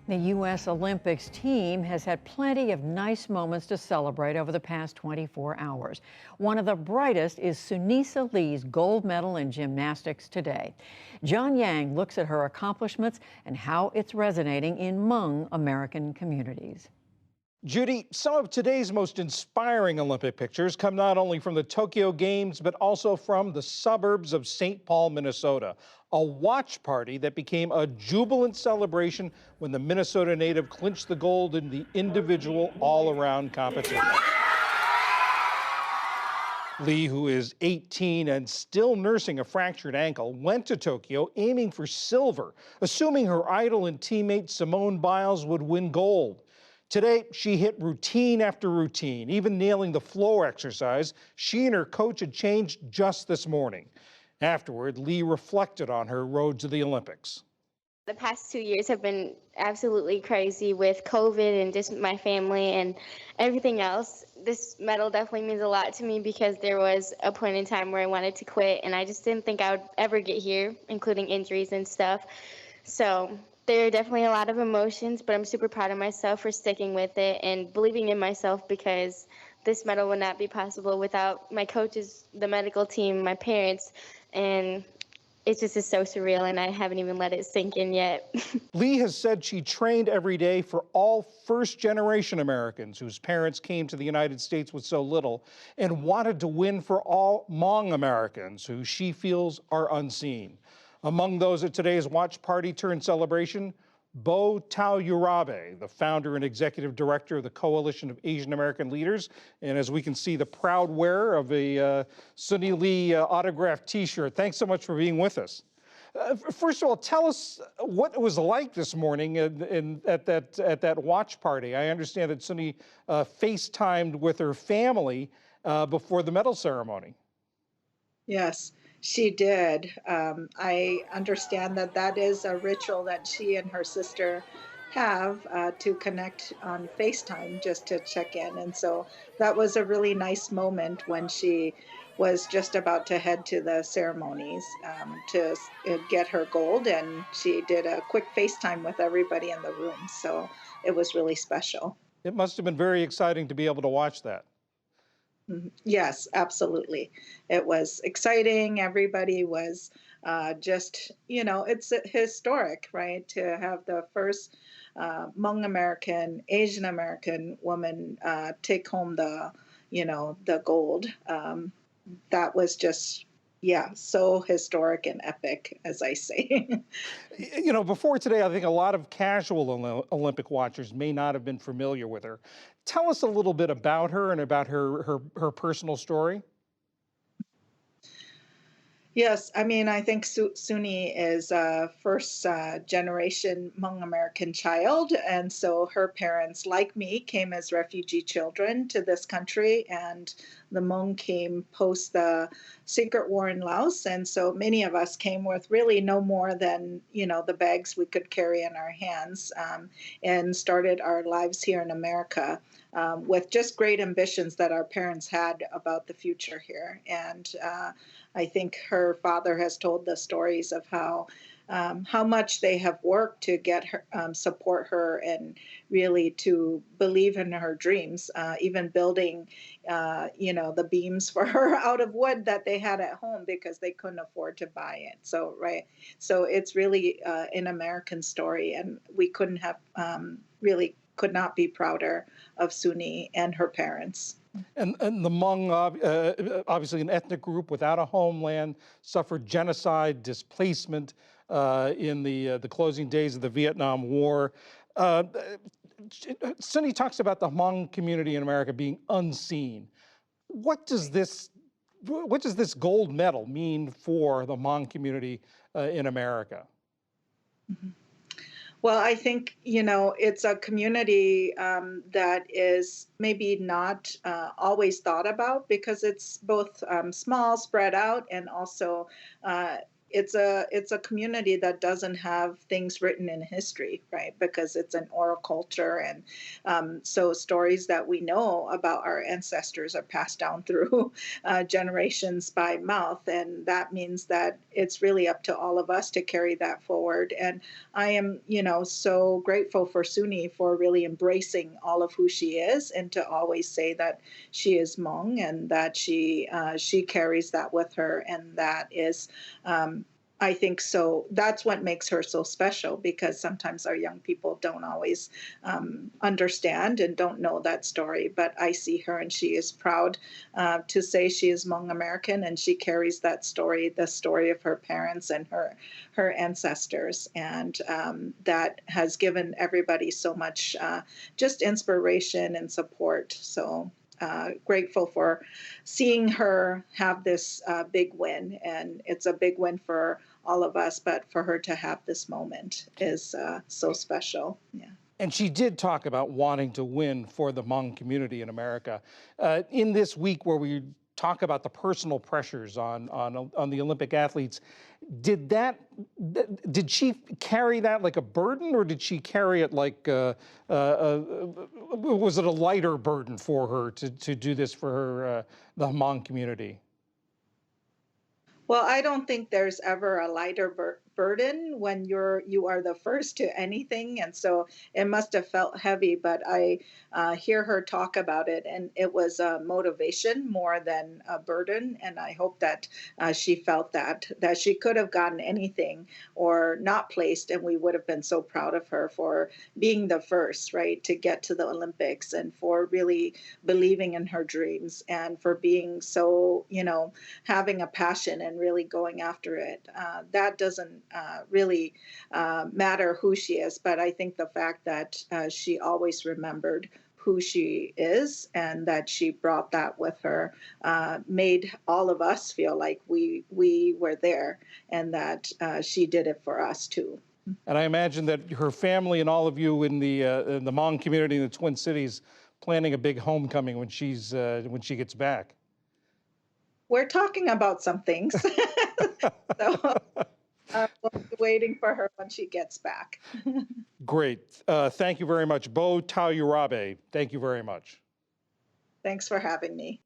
The U.S. Olympics team has had plenty of nice moments to celebrate over the past 24 hours. One of the brightest is Sunisa Lee's gold medal in gymnastics today. John Yang looks at her accomplishments and how it's resonating in Hmong American communities. Judy, some of today's most inspiring Olympic pictures come not only from the Tokyo Games, but also from the suburbs of St. Paul, Minnesota. A watch party that became a jubilant celebration when the Minnesota native clinched the gold in the individual all-around competition. Lee, who is 18 and still nursing a fractured ankle, went to Tokyo aiming for silver, assuming her idol and teammate Simone Biles would win gold. Today, she hit routine after routine, even nailing the floor exercise she and her coach had changed just this morning. Afterward, Lee reflected on her road to the Olympics. The past 2 years have been absolutely crazy with COVID and just my family and everything else. This medal definitely means a lot to me because there was a point in time where I wanted to quit and I just didn't think I would ever get here, including injuries and stuff. So there are definitely a lot of emotions, but I'm super proud of myself for sticking with it and believing in myself because this medal would not be possible without my coaches, the medical team, my parents, and it just is so surreal, and I haven't even let it sink in yet. Lee has said she trained every day for all first-generation Americans whose parents came to the United States with so little and wanted to win for all Hmong Americans who she feels are unseen. Among those at today's watch party turned celebration, Bo Tao Urabe, the founder and executive director of the Coalition of Asian American Leaders, and as we can see, the proud wearer of a Sunny Lee autographed T-shirt. Thanks so much for being with us. First of all, tell us what it was like this morning at that watch party. I understand that Sunny FaceTimed with her family before the medal ceremony. Yes, she did. I understand that that is a ritual that she and her sister have to connect on FaceTime just to check in. And so that was a really nice moment when she was just about to head to the ceremonies to get her gold. And she did a quick FaceTime with everybody in the room. So it was really special. It must have been very exciting to be able to watch that. Yes, absolutely. It was exciting. Everybody was just, it's historic, right? To have the first Hmong American, Asian American woman take home the gold. That was just, yeah, so historic and epic, as I say. Before today, I think a lot of casual Olympic watchers may not have been familiar with her. Tell us a little bit about her and about her personal story. Yes, I mean, I think Suni is a first generation Hmong American child. And so her parents, like me, came as refugee children to this country. And the Hmong came post the secret war in Laos. And so many of us came with really no more than, the bags we could carry in our hands and started our lives here in America. With just great ambitions that our parents had about the future here. And I think her father has told the stories of how much they have worked to get her, support her, and really to believe in her dreams, even building, the beams for her out of wood that they had at home because they couldn't afford to buy it. So, right. So it's really an American story, and we couldn't have really could not be prouder of Suni and her parents. And the Hmong, obviously an ethnic group without a homeland, suffered genocide, displacement in the closing days of the Vietnam War. Sunny talks about the Hmong community in America being unseen. What does this gold medal mean for the Hmong community in America? Mm-hmm. Well, I think, it's a community that is maybe not always thought about because it's both small, spread out, and also it's a community that doesn't have things written in history, right? Because it's an oral culture, and so stories that we know about our ancestors are passed down through generations by mouth, and that means that it's really up to all of us to carry that forward. And I am, so grateful for Suni for really embracing all of who she is, and to always say that she is Hmong, and that she carries that with her, and that is. I think so. That's what makes her so special, because sometimes our young people don't always understand and don't know that story. But I see her, and she is proud to say she is Hmong American, and she carries that story, the story of her parents and her ancestors, and that has given everybody so much just inspiration and support. So. Grateful for seeing her have this big win, and it's a big win for all of us, but for her to have this moment is so special. Yeah. And she did talk about wanting to win for the Hmong community in America. In this week where we talk about the personal pressures on the Olympic athletes, did she carry that like a burden, or did she carry it like was it a lighter burden for her to do this for her the Hmong community? Well, I don't think there's ever a lighter burden when you are the first to anything, and so it must have felt heavy. But I hear her talk about it, and it was a motivation more than a burden. And I hope that she felt that she could have gotten anything or not placed, and we would have been so proud of her for being the first, right, to get to the Olympics, and for really believing in her dreams, and for being so, having a passion and really going after it. That doesn't really matter who she is, but I think the fact that she always remembered who she is, and that she brought that with her made all of us feel like we were there, and that she did it for us too. And I imagine that her family and all of you in the Hmong community in the Twin Cities planning a big homecoming when she gets back. We're talking about some things. So we'll be waiting for her when she gets back. Great. Thank you very much. Bo Tauyurabe, thank you very much. Thanks for having me.